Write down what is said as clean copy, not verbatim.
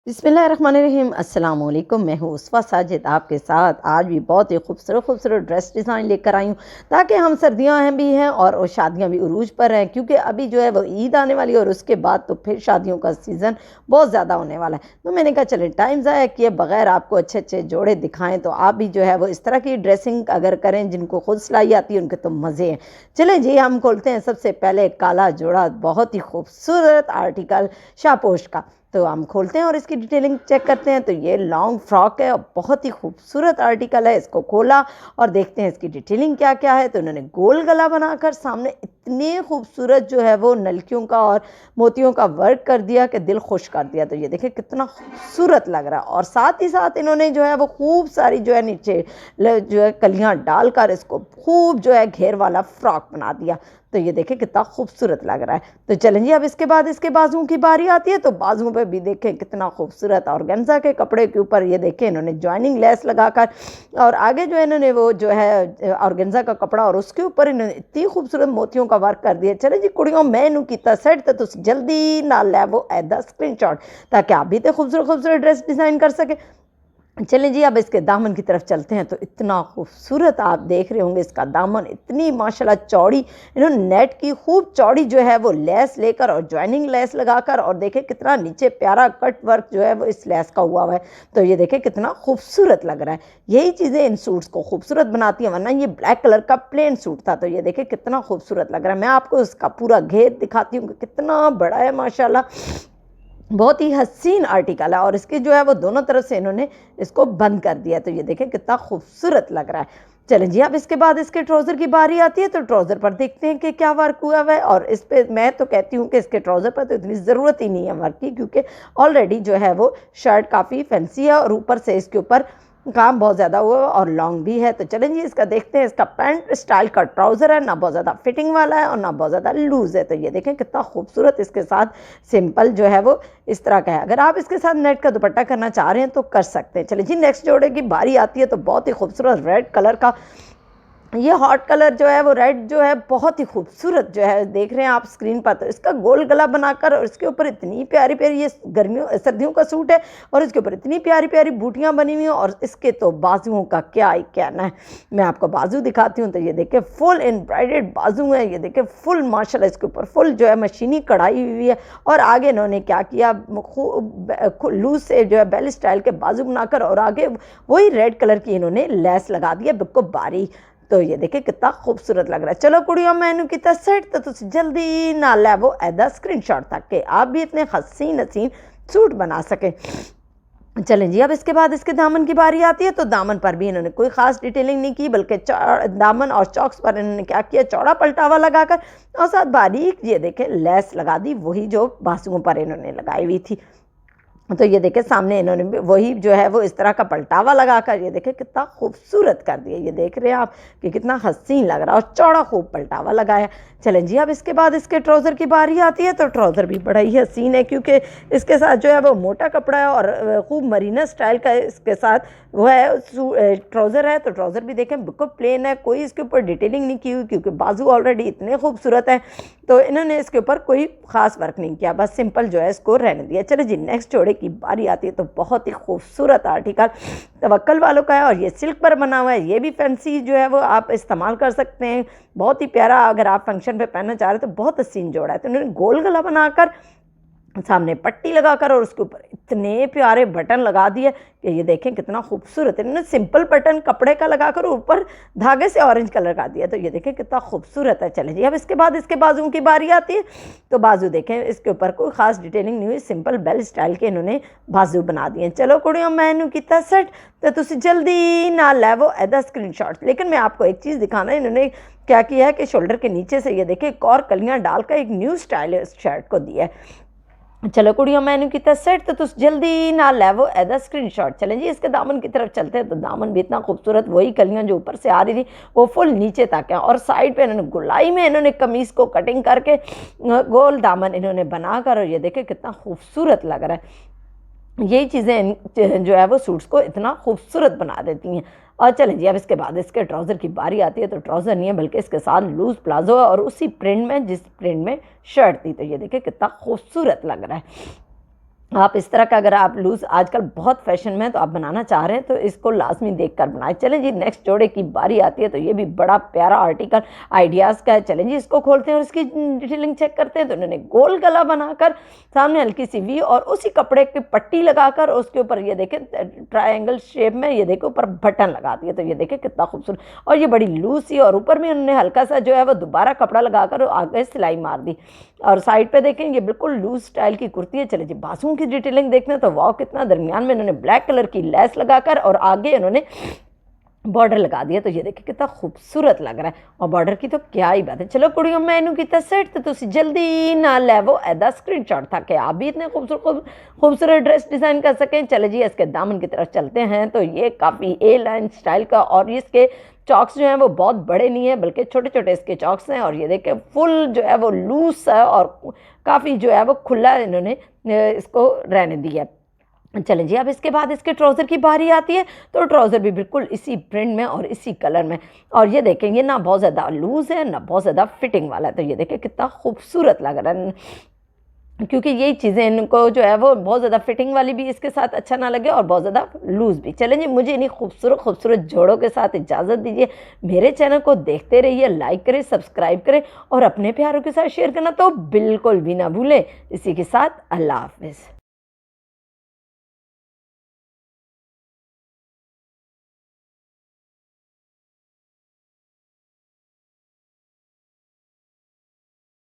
बिस्मिल्लाहिर्रहमानिर्रहीम। अस्सलाम वालेकुम। मैं हूँ उसवा साजिद आपके साथ। आज भी बहुत ही खूबसूरत खूबसूरत ड्रेस डिज़ाइन लेकर आई हूँ ताकि हम सर्दियाँ हैं भी हैं और शादियाँ भी उरूज पर हैं, क्योंकि अभी जो है वो ईद आने वाली है और उसके बाद तो फिर शादियों का सीज़न बहुत ज़्यादा होने वाला है। तो मैंने कहा चले टाइम ज़ाया किए बगैर आपको अच्छे अच्छे जोड़े दिखाएँ, तो आप भी जो है वो इस तरह की ड्रेसिंग अगर करें, जिनको खुद सिलाई आती है उनके तो मज़े हैं। चलें जी, हम खोलते हैं सबसे पहले काला जोड़ा, बहुत ही खूबसूरत आर्टिकल शापोश का। तो हम खोलते हैं और इसकी डिटेलिंग चेक करते हैं। तो ये लॉन्ग फ्रॉक है और बहुत ही खूबसूरत आर्टिकल है। इसको खोला और देखते हैं इसकी डिटेलिंग क्या क्या है। तो उन्होंने गोल गला बनाकर सामने इतने खूबसूरत जो है वो नलकियों का और मोतियों का वर्क कर दिया कि दिल खुश कर दिया। तो ये देखिए कितना खूबसूरत लग रहा है। और साथ ही साथ इन्होंने जो है वो खूब सारी जो है नीचे जो है कलियाँ डालकर इसको खूब जो है घेर वाला फ्रॉक बना दिया। तो ये देखें कितना खूबसूरत लग रहा है। तो चलें जी, अब इसके बाद इसके बाजुओं की बारी आती है। तो बाजुओं पे भी देखें कितना खूबसूरत ऑर्गेन्जा के कपड़े के ऊपर ये देखें इन्होंने जॉइनिंग लेस लगाकर और आगे जो है इन्होंने वो जो है ऑर्गेन्जा का कपड़ा और उसके ऊपर इन्होंने इतनी खूबसूरत मोतियों का वर्क कर दिया। चले जी कुड़ियों, मैं इनू किया सेट तो तुम जल्दी ना लै वो ऐदा स्क्रीनशॉट, ताकि आप भी तो खूबसूरत खूबसूरत ड्रेस डिज़ाइन कर सके। चलें जी, अब इसके दामन की तरफ चलते हैं। तो इतना खूबसूरत आप देख रहे होंगे इसका दामन, इतनी माशाल्लाह चौड़ी इन्होंने नेट की खूब चौड़ी जो है वो लेस लेकर और जॉइनिंग लेस लगाकर, और देखें कितना नीचे प्यारा कट वर्क जो है वो इस लेस का हुआ है। तो ये देखें कितना खूबसूरत लग रहा है। यही चीज़ें इन सूट्स को खूबसूरत बनाती हैं, वरना ये ब्लैक कलर का प्लेन सूट था। तो ये देखें कितना खूबसूरत लग रहा है। मैं आपको इसका पूरा घेर दिखाती हूँ कि कितना बड़ा है माशाल्लाह। बहुत ही हसीन आर्टिकल है और इसके जो है वो दोनों तरफ से इन्होंने इसको बंद कर दिया। तो ये देखें कितना खूबसूरत लग रहा है। चलें जी, अब इसके बाद इसके ट्राउज़र की बारी आती है। तो ट्राउज़र पर देखते हैं कि क्या वर्क हुआ है। और इस पे मैं तो कहती हूँ कि इसके ट्राउज़र पर तो इतनी ज़रूरत ही नहीं है वर्क की, क्योंकि ऑलरेडी जो है वो शर्ट काफ़ी फैंसी है और ऊपर से इसके ऊपर काम बहुत ज़्यादा हुआ और लॉन्ग भी है। तो चलें जी, इसका देखते हैं। इसका पैंट स्टाइल का ट्राउज़र है, ना बहुत ज़्यादा फिटिंग वाला है और ना बहुत ज़्यादा लूज़ है। तो ये देखें कितना खूबसूरत इसके साथ सिंपल जो है वो इस तरह का है। अगर आप इसके साथ नेट का दुपट्टा करना चाह रहे हैं तो कर सकते हैं। चलिए जी, नेक्स्ट जोड़े की बारी आती है। तो बहुत ही खूबसूरत रेड कलर का ये हॉट कलर जो है वो रेड जो है बहुत ही खूबसूरत जो है देख रहे हैं आप स्क्रीन पर। तो इसका गोल गला बनाकर और इसके ऊपर इतनी प्यारी प्यारी, ये गर्मियों सर्दियों का सूट है और इसके ऊपर इतनी प्यारी प्यारी बूटियां बनी हुई हैं। और इसके तो बाजुओं का क्या ही कहना है। मैं आपको बाजू दिखाती हूँ। तो ये देखें फुल एम्ब्रॉयडर्ड बाजू है। ये देखें फुल माशाल्लाह इसके ऊपर फुल जो है मशीनी कढ़ाई हुई है। और आगे इन्होंने क्या किया, लूज से जो है बेल स्टाइल के बाजू बनाकर और आगे वही रेड कलर की इन्होंने लेस लगा दी है बिल्कुल बारीक। तो ये देखें कितना खूबसूरत लग रहा है। चलो कुड़ियों, मैंने किया सेट तो तुम जल्दी ना लै वो ऐदा स्क्रीनशॉट तक के आप भी इतने हसीन हसीन सूट बना सकें। चलें जी, अब इसके बाद इसके दामन की बारी आती है। तो दामन पर भी इन्होंने कोई ख़ास डिटेलिंग नहीं की, बल्कि दामन और चॉक्स पर इन्होंने क्या किया, चौड़ा पलटावा लगाकर और साथ बारीक ये देखें लेस लगा दी, वही जो बाजुओं पर इन्होंने लगाई हुई थी। तो ये देखें सामने इन्होंने वही जो है वो इस तरह का पलटावा लगाकर ये देखें कितना खूबसूरत कर दिया। ये देख रहे हैं आप कि कितना हसीन लग रहा है और चौड़ा खूब पलटावा लगाया। चलें जी, अब इसके बाद इसके ट्राउज़र की बारी आती है। तो ट्राउज़र भी बड़ा ही हसीन है, क्योंकि इसके साथ जो है वो मोटा कपड़ा है और खूब मरीना स्टाइल का इसके साथ वो है ट्राउज़र है। तो ट्राउज़र भी देखें बिल्कुल प्लेन है, कोई इसके ऊपर डिटेलिंग नहीं की हुई, क्योंकि बाजू ऑलरेडी इतने खूबसूरत हैं। तो इन्होंने इसके ऊपर कोई ख़ास वर्क नहीं किया, बस सिंपल जो है इसको रहने दिया। चलो जी, नेक्स्ट जोड़े की बारी आती है। तो बहुत ही खूबसूरत आर्टिकल तवक्कल वालों का है और ये सिल्क पर बना हुआ है। ये भी फैंसी जो है वो आप इस्तेमाल कर सकते हैं, बहुत ही प्यारा। अगर आप फंक्शन पे पहनना चाह रहे हैं तो बहुत हसीन जोड़ा है। तो उन्होंने गोल गला बनाकर सामने पट्टी लगाकर और उसके ऊपर इतने प्यारे बटन लगा दिए कि ये देखें कितना खूबसूरत है। इन्होंने सिंपल बटन कपड़े का लगाकर ऊपर धागे से ऑरेंज कलर का दिया। तो ये देखें कितना खूबसूरत है। चले जी, अब इसके बाद इसके बाजुओं की बारी आती है। तो बाजू देखें, इसके ऊपर कोई ख़ास डिटेलिंग नहीं हुई, सिंपल बेल स्टाइल के इन्होंने बाजू बना दिए। चलो कुड़ियों, मैंने किया सेट तो तुम जल्दी ना लै वो ऐदा स्क्रीनशॉट। लेकिन मैं आपको एक चीज़ दिखाना है, इन्होंने क्या किया है कि शोल्डर के नीचे से ये देखें एक और कलियाँ डालकर एक न्यू स्टाइल इस शर्ट को दिया है। चलो कुड़ियों, मैंने किया सेट तो तुम जल्दी ना लै वो ऐदा स्क्रीनशॉट। चलें जी, इसके दामन की तरफ चलते हैं। तो दामन भी इतना खूबसूरत, वही कलियां जो ऊपर से आ रही थी वो फुल नीचे तक है और साइड पे इन्होंने गुलाई में इन्होंने कमीज़ को कटिंग करके गोल दामन इन्होंने बनाकर और ये देखें कितना खूबसूरत लग रहा है। यही चीज़ें जो है वो सूट्स को इतना खूबसूरत बना देती हैं। और चलें जी, अब इसके बाद इसके ट्राउज़र की बारी आती है। तो ट्राउज़र नहीं है, बल्कि इसके साथ लूज़ प्लाजो है और उसी प्रिंट में जिस प्रिंट में शर्ट थी। तो ये देखें कितना खूबसूरत लग रहा है। आप इस तरह का अगर आप लूज़ आजकल बहुत फैशन में है तो आप बनाना चाह रहे हैं तो इसको लाज़मी देखकर बनाएं। चलें जी, नेक्स्ट जोड़े की बारी आती है तो ये भी बड़ा प्यारा आर्टिकल आइडियाज़ का है। चलें जी, इसको खोलते हैं और इसकी डिटेलिंग चेक करते हैं। तो उन्होंने गोल गला बनाकर सामने हल्की सी वी और उसी कपड़े की पट्टी लगाकर उसके ऊपर ये देखें ट्रायंगल शेप में ये देखें ऊपर बटन लगा दिए। तो ये देखें कितना खूबसूरत, और ये बड़ी लूज सी, और ऊपर में उन्होंने हल्का सा जो है वो दोबारा कपड़ा लगाकर आगे सिलाई मार दी। और साइड पे देखें ये बिल्कुल लूज स्टाइल की कुर्ती है। चले जी, बाजुओं की डिटेलिंग देखते हैं तो वाह कितना, दरमियान में इन्होंने ब्लैक कलर की लेस लगाकर और आगे इन्होंने बॉर्डर लगा दिया। तो ये देखिए कितना खूबसूरत लग रहा है, और बॉर्डर की तो क्या ही बात है। चलो कुड़ियों, मैनू किया सेट तो तुम जल्दी ना लैवो एदा स्क्रीनशॉट था कि आप भी इतने खूबसूरत ड्रेस डिज़ाइन कर सकें। चले जी, इसके दामन की तरफ चलते हैं। तो ये काफ़ी ए लाइन स्टाइल का, और इसके चॉक्स जो हैं वो बहुत बड़े नहीं है बल्कि छोटे छोटे इसके चॉक्स हैं। और ये देखें फुल जो है वो लूज है और काफ़ी जो है वो खुला इन्होंने इसको रहने दिया। चलें जी, अब इसके बाद इसके ट्राउज़र की बारी आती है। तो ट्राउज़र भी बिल्कुल इसी प्रिंट में और इसी कलर में, और ये देखें ये ना बहुत ज़्यादा लूज़ है ना बहुत ज़्यादा फिटिंग वाला है। तो ये देखें कितना खूबसूरत लग रहा है, क्योंकि यही चीज़ें इनको जो है वो बहुत ज़्यादा फिटिंग वाली भी इसके साथ अच्छा ना लगे और बहुत ज़्यादा लूज़ भी। चलें जी, मुझे इन्हीं खूबसूरत खूबसूरत जोड़ों के साथ इजाज़त दीजिए। मेरे चैनल को देखते रहिए, लाइक करें, सब्सक्राइब करें और अपने प्यारों के साथ शेयर करना तो बिल्कुल भी ना भूलें। इसी के साथ अल्लाह हाफ़िज़।